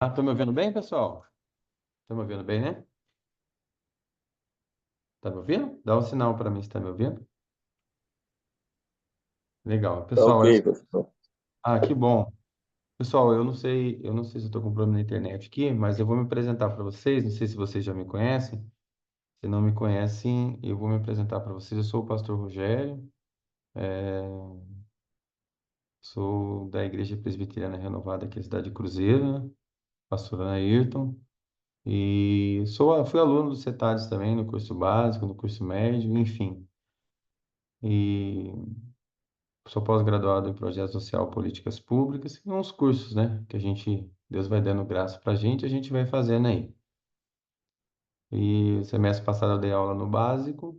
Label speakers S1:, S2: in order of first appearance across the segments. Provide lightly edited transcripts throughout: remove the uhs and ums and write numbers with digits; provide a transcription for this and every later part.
S1: Tá me ouvindo bem, pessoal? Tá me ouvindo bem, né? Tá me ouvindo? Dá um sinal para mim se tá me ouvindo. Legal.
S2: Tá
S1: Pessoal,
S2: ok, professor.
S1: que bom. Pessoal, eu não sei se eu tô com problema na internet aqui, mas eu vou me apresentar para vocês. Não sei se vocês já me conhecem. Se não me conhecem, eu vou me apresentar para vocês. Eu sou o pastor Rogério, sou da Igreja Presbiteriana Renovada aqui da cidade de Cruzeiro, né? Pastor Anaírton. E fui aluno do CETADES também, no curso básico, no curso médio, enfim. E sou pós-graduado em projeto social, políticas públicas e uns cursos, né? Que Deus vai dando graça pra gente, a gente vai fazendo aí. E semestre passado eu dei aula no básico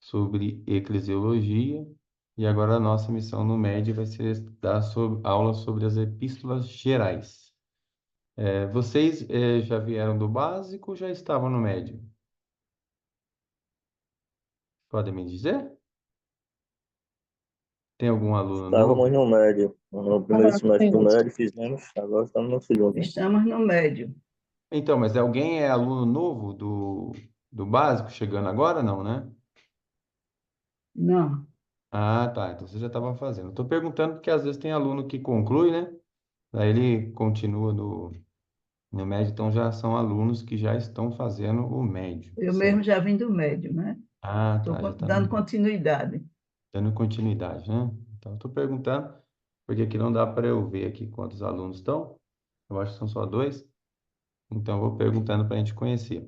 S1: sobre eclesiologia e agora a nossa missão no médio vai ser dar aula sobre as epístolas gerais. Vocês já vieram do básico ou já estavam no médio? Podem me dizer? Tem algum aluno
S2: Estávamos
S1: novo?
S2: no médio, no primeiro
S3: Agora
S2: semestre do
S3: temos.
S2: médio, fizemos, agora estamos no segundo.
S3: Estamos no médio.
S1: Então, mas alguém é aluno novo do básico chegando agora? Não, né?
S3: Não,
S1: Ah, tá. Então você já estava fazendo. Estou perguntando porque às vezes tem aluno que conclui, né? Daí ele continua no médio, então já são alunos que já estão fazendo o médio,
S3: eu mesmo
S1: certo?
S3: já vim do médio, né?
S1: Ah,
S3: Estou
S1: tá. Já está
S3: dando continuidade.
S1: dando continuidade, né? Então, estou perguntando, porque aqui não dá para eu ver aqui quantos alunos estão. Eu acho que são só dois. Então, eu vou perguntando para a gente conhecer.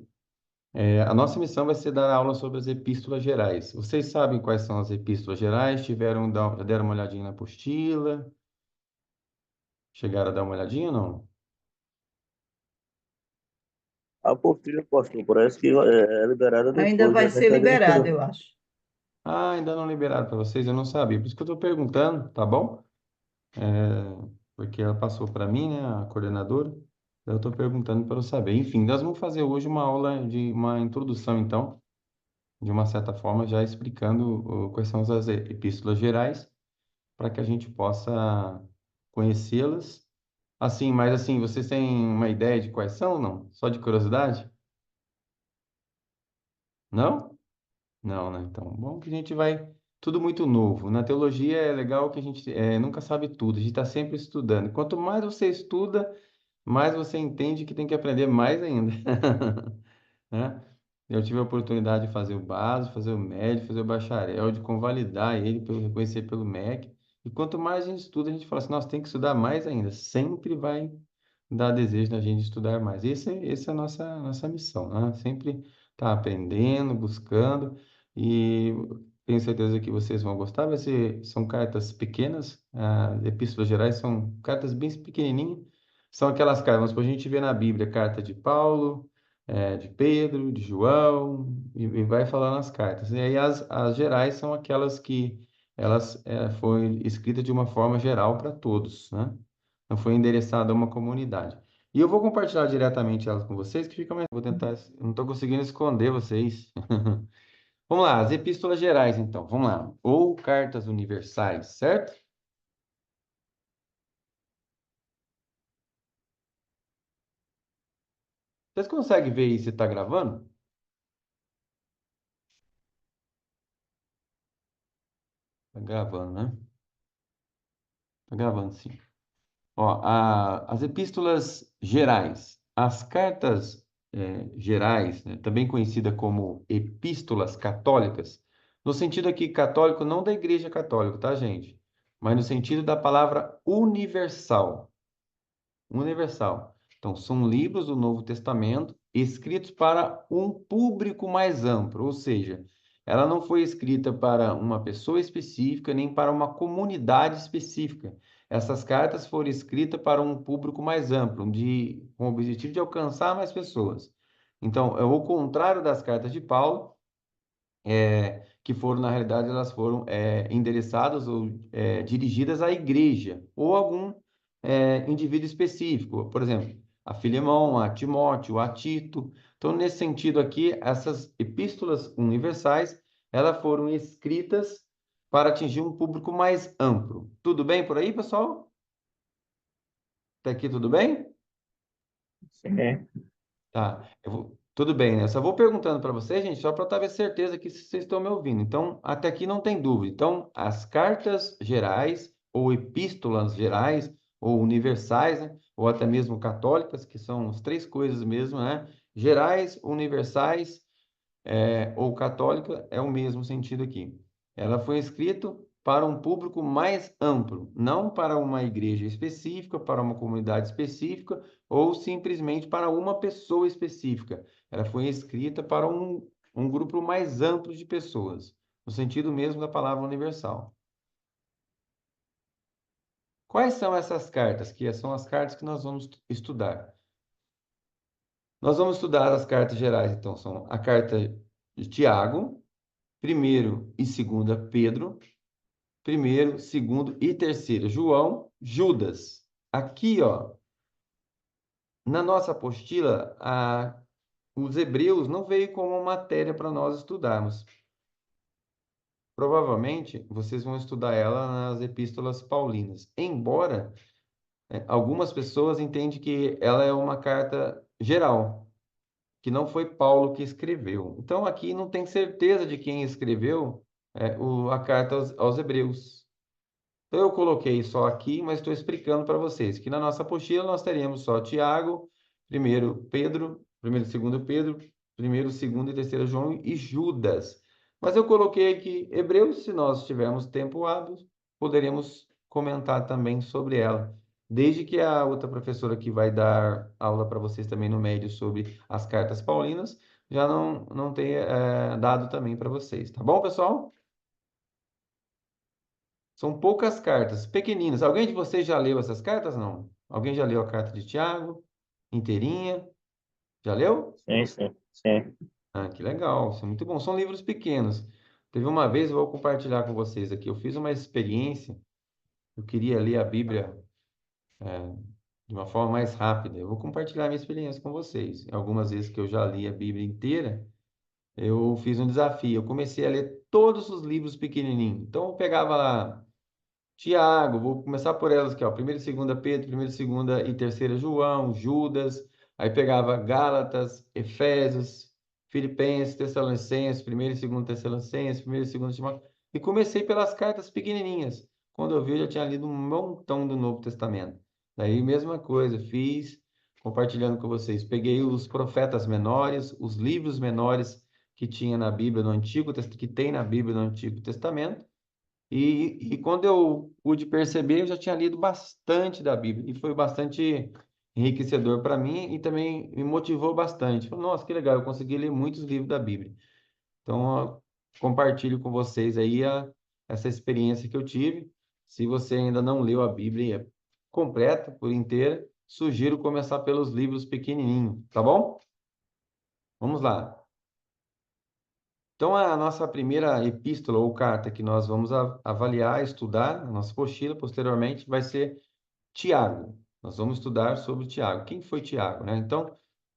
S1: A nossa missão vai ser dar aula sobre as epístolas gerais. Vocês sabem quais são as epístolas gerais? Já deram uma olhadinha na apostila? Chegaram a dar uma olhadinha ou não?
S2: A apostila, pastor, parece que é liberada
S3: Ainda
S2: depois
S3: vai
S2: da
S3: ser
S2: gente
S3: liberado,
S2: adquirir.
S3: eu acho.
S1: Ah, ainda não liberaram para vocês, eu não sabia. Por isso que eu estou perguntando, tá bom? Porque ela passou para mim, né, a coordenadora. Eu estou perguntando para eu saber. Enfim, nós vamos fazer hoje uma aula de uma introdução, então, de uma certa forma, já explicando quais são as epístolas gerais, para que a gente possa conhecê-las. Assim, mas assim, vocês têm uma ideia de quais são, não? Só de curiosidade? Não? Não, né? Então, bom que a gente vai. Tudo muito novo. Na teologia é legal que a gente nunca sabe tudo, a gente está sempre estudando. Quanto mais você estuda, mais você entende que tem que aprender mais ainda. Né? Eu tive a oportunidade de fazer o básico, fazer o médio, fazer o bacharel, de convalidar ele, pelo reconhecer pelo MEC. E quanto mais a gente estuda, a gente fala assim, nossa, tem que estudar mais ainda. Sempre vai dar desejo da gente estudar mais. Essa é a nossa missão, né? Sempre estar aprendendo, buscando. E tenho certeza que vocês vão gostar. São cartas pequenas, epístolas gerais são cartas bem pequenininhas. São aquelas cartas, vamos supor, a gente vê na Bíblia, carta de Paulo, de Pedro, de João, e vai falando as cartas. E aí as gerais são aquelas que elas foram escritas de uma forma geral para todos, né? Não foi endereçada a uma comunidade. E eu vou compartilhar diretamente elas com vocês, que fica mais. Vou tentar. Eu não estou conseguindo esconder vocês. Vamos lá, as epístolas gerais, então. Vamos lá. Ou cartas universais, certo? Vocês conseguem ver aí se está gravando? Está gravando, né? Está gravando, sim. Ó, as epístolas gerais, as cartas gerais, né, também conhecida como epístolas católicas, no sentido aqui católico, não da Igreja Católica, tá, gente? Mas no sentido da palavra universal. Universal. Então, são livros do Novo Testamento escritos para um público mais amplo, ou seja, ela não foi escrita para uma pessoa específica, nem para uma comunidade específica. Essas cartas foram escritas para um público mais amplo, com o objetivo de alcançar mais pessoas. Então, é o contrário das cartas de Paulo, que foram, na realidade, elas foram endereçadas ou dirigidas à igreja ou algum indivíduo específico, por exemplo, a Filemão, a Timóteo, a Tito. Então, nesse sentido aqui, essas epístolas universais, elas foram escritas para atingir um público mais amplo. Tudo bem por aí, pessoal? Até aqui tudo bem?
S2: Sim.
S1: Tá, tudo bem, né? Eu só vou perguntando para vocês, gente, só para ter certeza que vocês estão me ouvindo. Então, até aqui não tem dúvida. Então, as cartas gerais, ou epístolas gerais, ou universais, né? Ou até mesmo católicas, que são as três coisas mesmo, né? Gerais, universais ou católica é o mesmo sentido aqui. Ela foi escrita para um público mais amplo, não para uma igreja específica, para uma comunidade específica ou simplesmente para uma pessoa específica. Ela foi escrita para um grupo mais amplo de pessoas, no sentido mesmo da palavra universal. Quais são essas cartas? Que são as cartas que nós vamos estudar. Nós vamos estudar as cartas gerais, então, são a carta de Tiago, primeiro e segunda Pedro, primeiro, segundo e terceiro João, Judas. Aqui, ó, na nossa apostila, os Hebreus não veio como matéria para nós estudarmos. Provavelmente vocês vão estudar ela nas epístolas paulinas. Embora algumas pessoas entendem que ela é uma carta geral, que não foi Paulo que escreveu. Então aqui não tem certeza de quem escreveu a carta aos Hebreus. Então, eu coloquei só aqui, mas estou explicando para vocês que na nossa apostila nós teremos só Tiago, primeiro Pedro, primeiro e segundo Pedro, primeiro, segundo e terceiro João e Judas. Mas eu coloquei aqui Hebreus, se nós tivermos tempo hábil, poderemos comentar também sobre ela. Desde que a outra professora que vai dar aula para vocês também no médio sobre as cartas paulinas, já não tenha dado também para vocês. Tá bom, pessoal? São poucas cartas, pequeninas. Alguém de vocês já leu essas cartas? Não? Alguém já leu a carta de Tiago? Inteirinha? Já leu?
S2: Sim, sim, sim.
S1: Ah, que legal. Isso é muito bom. São livros pequenos. Teve uma vez, eu vou compartilhar com vocês aqui. Eu fiz uma experiência. Eu queria ler a Bíblia de uma forma mais rápida. Eu vou compartilhar minha experiência com vocês. Algumas vezes que eu já li a Bíblia inteira, eu fiz um desafio. Eu comecei a ler todos os livros pequenininhos. Então, eu pegava lá Tiago, vou começar por elas aqui, ó. Primeira e segunda Pedro, primeira e segunda e terceira João, Judas, aí pegava Gálatas, Efésios, Filipenses, Tessalonicenses, primeira e segunda Tessalonicenses, primeira e segunda Timóteo, e comecei pelas cartas pequenininhas. Quando eu vi, eu já tinha lido um montão do Novo Testamento. Daí, mesma coisa, fiz, compartilhando com vocês. Peguei os profetas menores, os livros menores que tinha na Bíblia no Antigo, que tem na Bíblia no Antigo Testamento, e quando eu pude perceber, eu já tinha lido bastante da Bíblia e foi bastante enriquecedor para mim e também me motivou bastante. Falei, nossa, que legal, eu consegui ler muitos livros da Bíblia. Então, ó, compartilho com vocês aí essa experiência que eu tive. Se você ainda não leu a Bíblia completa, por inteira, sugiro começar pelos livros pequenininhos, tá bom? Vamos lá. Então, a nossa primeira epístola ou carta que nós vamos avaliar, estudar, a nossa apostila, posteriormente, vai ser Tiago. Nós vamos estudar sobre Tiago. Quem foi Tiago, né? Então,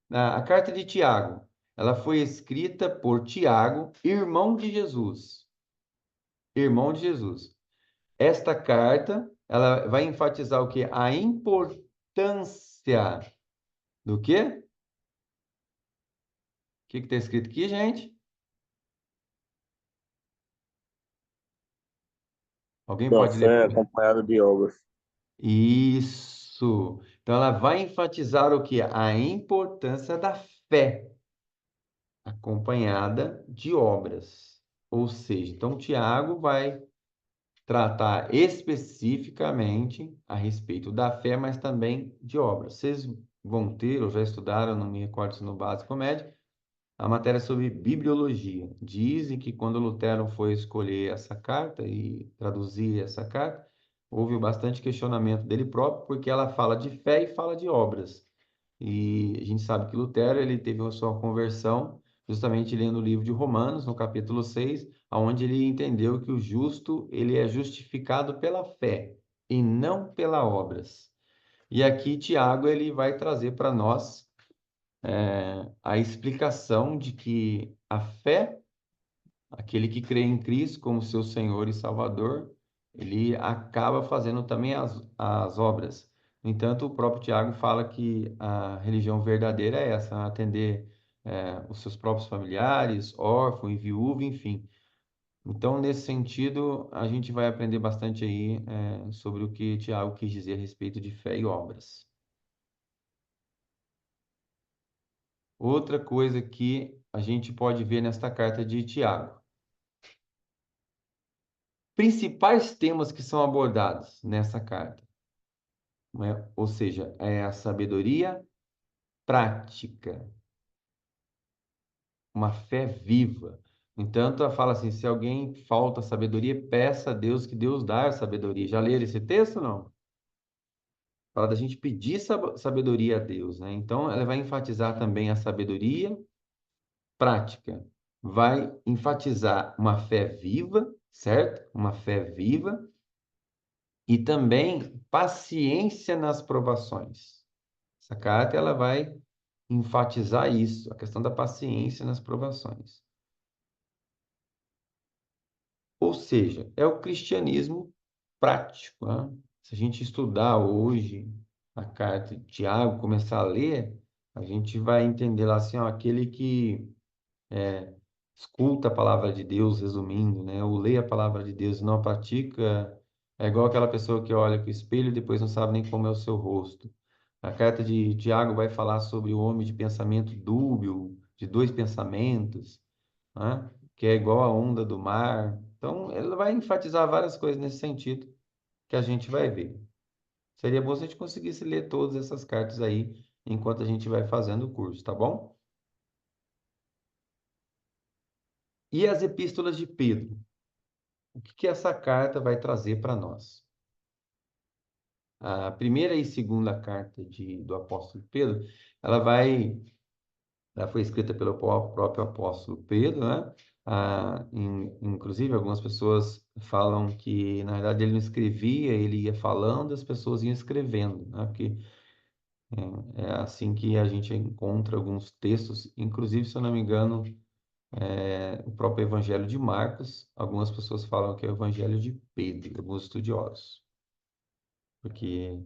S1: a carta de Tiago, ela foi escrita por Tiago, irmão de Jesus. Irmão de Jesus. Esta carta, ela vai enfatizar o quê? A importância do quê? O que está escrito aqui, gente? Alguém
S2: Da
S1: pode ler
S2: fé
S1: para mim?
S2: acompanhada de obras.
S1: Isso. Então, ela vai enfatizar o que? A importância da fé, acompanhada de obras. Ou seja, então, Tiago vai tratar especificamente a respeito da fé, mas também de obras. Vocês vão ter, ou já estudaram, não me recordo se no básico médio, a matéria sobre bibliologia. Dizem que quando Lutero foi escolher essa carta e traduzir essa carta, houve bastante questionamento dele próprio, porque ela fala de fé e fala de obras. E a gente sabe que Lutero ele teve a sua conversão justamente lendo o livro de Romanos, no capítulo 6, onde ele entendeu que o justo ele é justificado pela fé e não pelas obras. E aqui Tiago ele vai trazer para nós a explicação de que a fé, aquele que crê em Cristo como seu Senhor e Salvador, ele acaba fazendo também as obras. No entanto, o próprio Tiago fala que a religião verdadeira é essa, atender os seus próprios familiares, órfão e viúvo, enfim. Então, nesse sentido, a gente vai aprender bastante aí sobre o que Tiago quis dizer a respeito de fé e obras. Outra coisa que a gente pode ver nesta carta de Tiago. Principais temas que são abordados nessa carta, né? Ou seja, é a sabedoria prática, uma fé viva. Entanto, ela fala assim, se alguém falta sabedoria, peça a Deus que Deus dá a sabedoria. Já leram esse texto ou não? Fala da gente pedir sabedoria a Deus, né? Então, ela vai enfatizar também a sabedoria prática. Vai enfatizar uma fé viva, certo? Uma fé viva e também paciência nas provações. Essa carta ela vai enfatizar isso, a questão da paciência nas provações. Ou seja, é o cristianismo prático, né? Se a gente estudar hoje a carta de Tiago, começar a ler, a gente vai entender lá assim, ó, aquele que escuta a palavra de Deus, resumindo, né? Ou lê a palavra de Deus e não a pratica, é igual aquela pessoa que olha para o espelho e depois não sabe nem como é o seu rosto. A carta de Tiago vai falar sobre o homem de pensamento dúbio, de dois pensamentos, né? Que é igual a onda do mar. Então, ele vai enfatizar várias coisas nesse sentido que a gente vai ver. Seria bom se a gente conseguisse ler todas essas cartas aí enquanto a gente vai fazendo o curso, tá bom? E as epístolas de Pedro? O que que essa carta vai trazer para nós? A primeira e segunda carta do apóstolo Pedro, ela foi escrita pelo próprio apóstolo Pedro, né? Inclusive, algumas pessoas falam que, na verdade, ele não escrevia, ele ia falando, as pessoas iam escrevendo, né? Porque é assim que a gente encontra alguns textos, inclusive, se eu não me engano, o próprio Evangelho de Marcos, algumas pessoas falam que é o Evangelho de Pedro, alguns estudiosos. Porque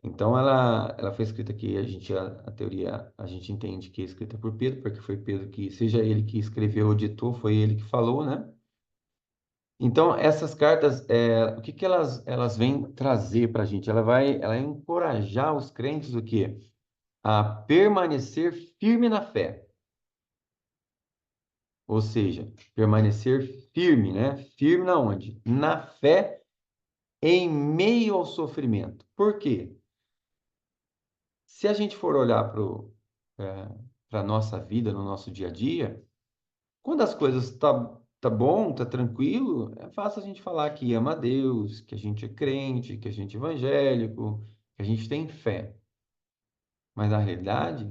S1: então ela foi escrita aqui, a teoria, a gente entende que é escrita por Pedro, porque foi Pedro que, seja ele que escreveu ou ditou, foi ele que falou, né? Então essas cartas, o que que elas vêm trazer para a gente? Ela vai encorajar os crentes o quê? A permanecer firme na fé. Ou seja, permanecer firme, né? Firme na onde? Na fé em meio ao sofrimento. Por quê? Se a gente for olhar para a nossa vida, no nosso dia a dia, quando as coisas tá bom, tá tranquilo, é fácil a gente falar que ama a Deus, que a gente é crente, que a gente é evangélico, que a gente tem fé. Mas na realidade,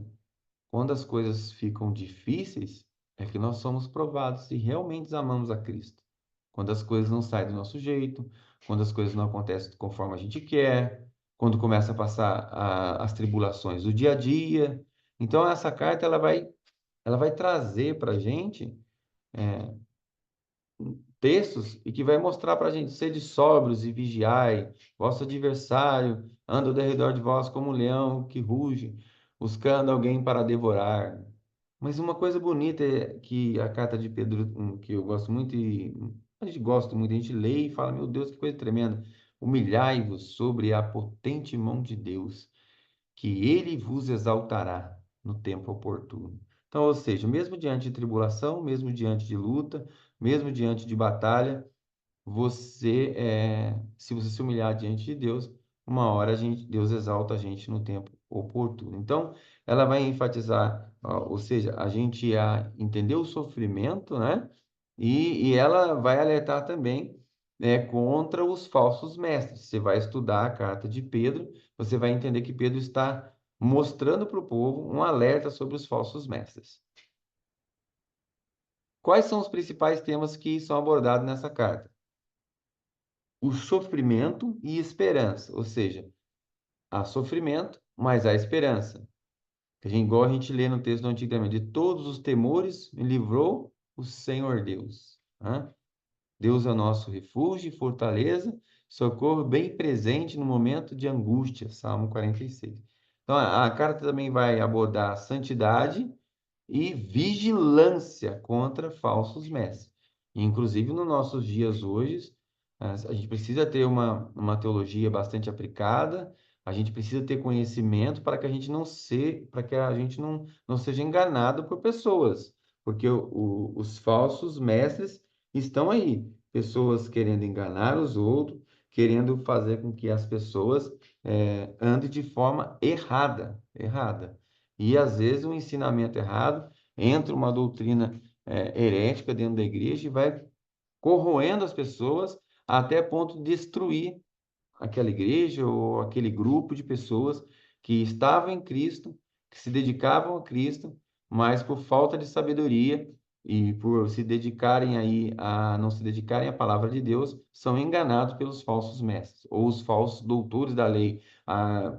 S1: quando as coisas ficam difíceis, é que nós somos provados se realmente amamos a Cristo. Quando as coisas não saem do nosso jeito, quando as coisas não acontecem conforme a gente quer, quando começa a passar as tribulações do dia a dia. Então, essa carta ela vai trazer para a gente textos e que vai mostrar para a gente ser de sóbrios e vigiai, vosso adversário anda ao redor de vós como um leão que ruge, buscando alguém para devorar. Mas uma coisa bonita é que a carta de Pedro, que eu gosto muito e a gente gosta muito, a gente lê e fala, meu Deus, que coisa tremenda. Humilhai-vos sobre a potente mão de Deus, que ele vos exaltará no tempo oportuno. Então, ou seja, mesmo diante de tribulação, mesmo diante de luta, mesmo diante de batalha, se você se humilhar diante de Deus, uma hora Deus exalta a gente no tempo oportuno. Então, ela vai enfatizar, ó, ou seja, a gente a entender o sofrimento, né? E ela vai alertar também, né, contra os falsos mestres. Você vai estudar a carta de Pedro, você vai entender que Pedro está mostrando para o povo um alerta sobre os falsos mestres. Quais são os principais temas que são abordados nessa carta? O sofrimento e esperança, ou seja, há sofrimento, mas há esperança. Igual a gente lê no texto do Antigo Testamento, de todos os temores me livrou o Senhor Deus. Né? Deus é o nosso refúgio e fortaleza, socorro bem presente no momento de angústia, Salmo 46. Então, a carta também vai abordar santidade e vigilância contra falsos mestres. Inclusive, nos nossos dias hoje, a gente precisa ter uma teologia bastante aplicada, a gente precisa ter conhecimento para que a gente não seja enganado por pessoas, porque os falsos mestres estão aí, pessoas querendo enganar os outros, querendo fazer com que as pessoas andem de forma errada. E às vezes um ensinamento errado, entra uma doutrina herética dentro da igreja e vai corroendo as pessoas até ponto de destruir aquela igreja ou aquele grupo de pessoas que estavam em Cristo, que se dedicavam a Cristo, mas por falta de sabedoria e por se dedicarem aí a não se dedicarem à palavra de Deus, são enganados pelos falsos mestres ou os falsos doutores da lei.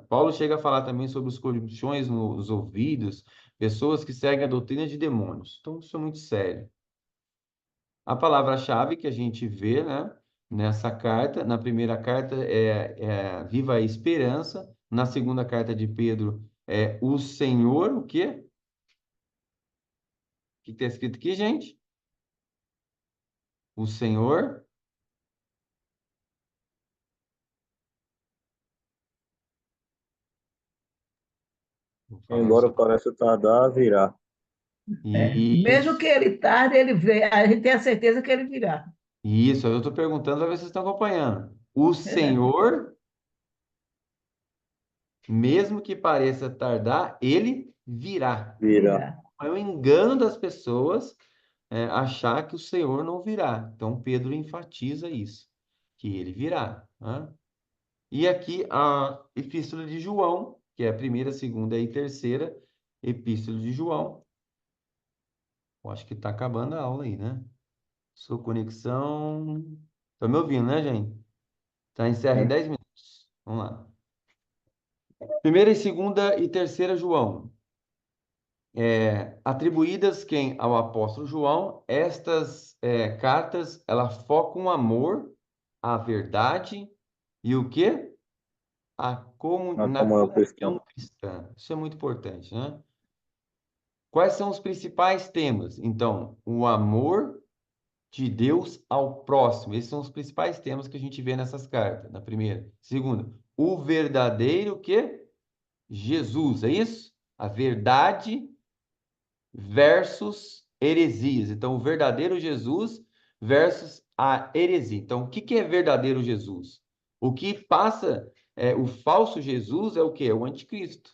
S1: Paulo chega a falar também sobre os corrupções nos ouvidos, pessoas que seguem a doutrina de demônios. Então, isso é muito sério. A palavra-chave que a gente vê, né, nessa carta, na primeira carta é viva a esperança, na segunda carta de Pedro é o Senhor, o quê? O que está escrito aqui, gente? O Senhor, vou falar o
S2: Embora
S1: Senhor.
S2: pareça tardar, virá.
S3: Mesmo que
S1: Isso,
S3: ele tarde, ele vem, a gente tem a certeza que ele virá.
S1: isso, eu estou perguntando para ver se vocês estão acompanhando. O Senhor, mesmo que pareça tardar, ele virá.
S2: Virá.
S3: Virá.
S1: É o engano das pessoas achar que o Senhor não virá. Então, Pedro enfatiza isso, que ele virá. Né? E aqui a Epístola de João, que é a primeira, segunda e terceira Epístola de João. Eu acho que está acabando a aula aí, né? Sua conexão. Estão me ouvindo, né, gente? Tá, encerra em 10 minutos. Vamos lá. Primeira e segunda e terceira João. Atribuídas quem ao apóstolo João, estas cartas, ela focam o amor, a verdade e o quê?
S2: Na
S1: Na
S2: comunhão cristã.
S1: comunhão cristã. Isso é muito importante, né? Quais são os principais temas? Então, o amor de Deus ao próximo. Esses são os principais temas que a gente vê nessas cartas, na primeira. Segunda, o verdadeiro quê? Jesus, é isso? A verdade versus heresias. Então, o verdadeiro Jesus versus a heresia. Então, o que que é verdadeiro Jesus? O que passa, o falso Jesus é o quê? É o anticristo.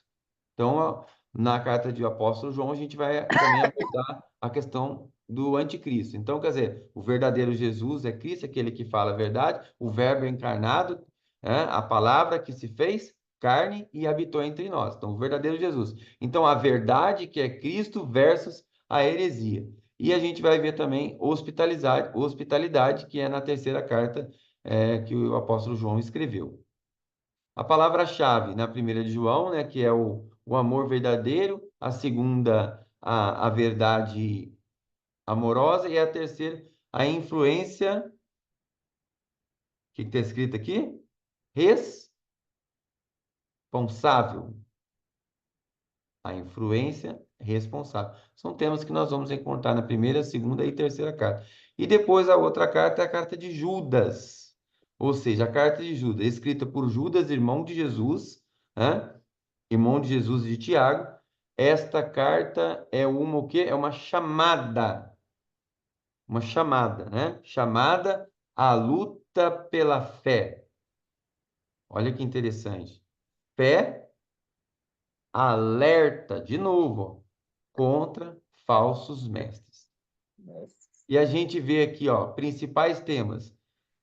S1: Então, na carta de apóstolo João, a gente vai também abordar a questão do anticristo. Então, quer dizer, o verdadeiro Jesus é Cristo, aquele que fala a verdade, o verbo encarnado, a palavra que se fez carne e habitou entre nós. Então, o verdadeiro Jesus. Então, a verdade que é Cristo versus a heresia. E a gente vai ver também hospitalidade, que é na terceira carta que o apóstolo João escreveu. A palavra-chave na primeira de João, né, que é o amor verdadeiro, a segunda, a verdade amorosa, e a terceira, a influência, o que está escrito aqui? Responsável. A influência responsável. São temas que nós vamos encontrar na primeira, segunda e terceira carta. E depois a outra carta é a carta de Judas. Ou seja, a carta de Judas, escrita por Judas, irmão de Jesus, né? Irmão de Jesus e de Tiago. Esta carta é uma o quê? É uma chamada, né? Chamada à luta pela fé. Olha que interessante. Fé alerta, de novo, contra falsos mestres. E a gente vê aqui, ó, principais temas.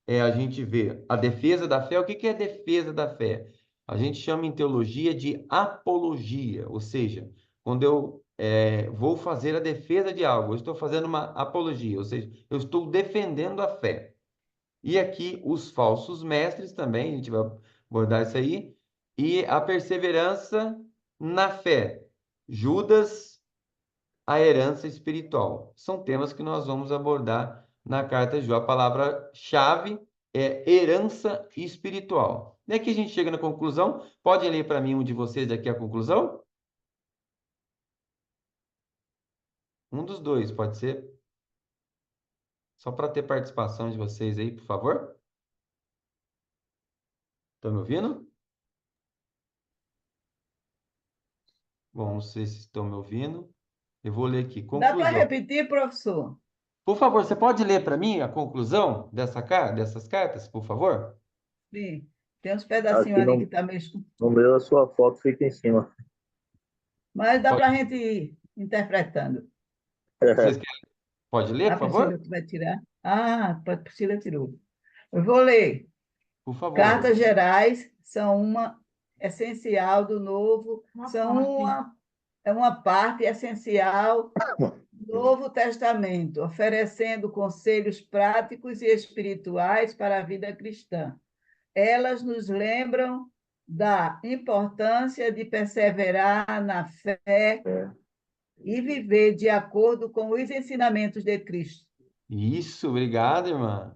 S1: A gente vê a defesa da fé. O que que é a defesa da fé? A gente chama em teologia de apologia, ou seja, quando eu vou fazer a defesa de algo, eu estou fazendo uma apologia, ou seja, eu estou defendendo a fé. E aqui os falsos mestres também, a gente vai abordar isso aí, e a perseverança na fé. Judas, a herança espiritual. São temas que nós vamos abordar na carta de João. A palavra-chave é herança espiritual. E aqui a gente chega na conclusão. Pode ler para mim um de vocês aqui a conclusão? Um dos dois, pode ser? Só para ter participação de vocês aí, por favor. Estão me ouvindo? Bom, não sei se estão me ouvindo. Eu vou ler aqui.
S3: Dá para
S1: Conclusão.
S3: repetir, professor?
S1: Por favor, você pode ler para mim a conclusão dessas cartas, por favor?
S3: Sim. Tem uns pedacinhos
S2: Aqui
S3: ali que
S2: no,
S3: está meio escuro.
S2: no meu, a sua foto fica em cima.
S3: Mas dá
S1: Pode-
S3: para a gente ir interpretando.
S1: Vocês querem? Pode ler,
S3: A
S1: por favor?
S3: Priscila que vai tirar. Ah, a Priscila tirou. Eu vou ler.
S1: Por favor.
S3: Cartas gerais são uma essencial do novo, é uma parte essencial do Novo Testamento, oferecendo conselhos práticos e espirituais para a vida cristã. Elas nos lembram da importância de perseverar na fé
S2: É.
S3: e viver de acordo com os ensinamentos de Cristo.
S1: Isso, obrigado, irmã.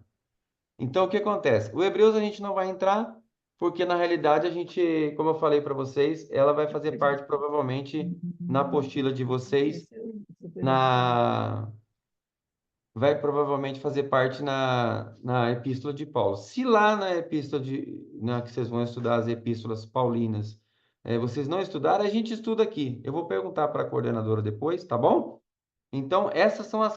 S1: Então, o que acontece? O Hebreus a gente não vai entrar, porque na realidade a gente, como eu falei para vocês, ela vai fazer parte provavelmente na apostila de vocês, vai provavelmente fazer parte na epístola de Paulo. Se lá na epístola que vocês vão estudar as epístolas paulinas, vocês não estudaram, a gente estuda aqui. Eu vou perguntar para a coordenadora depois, tá bom? Então, essas são as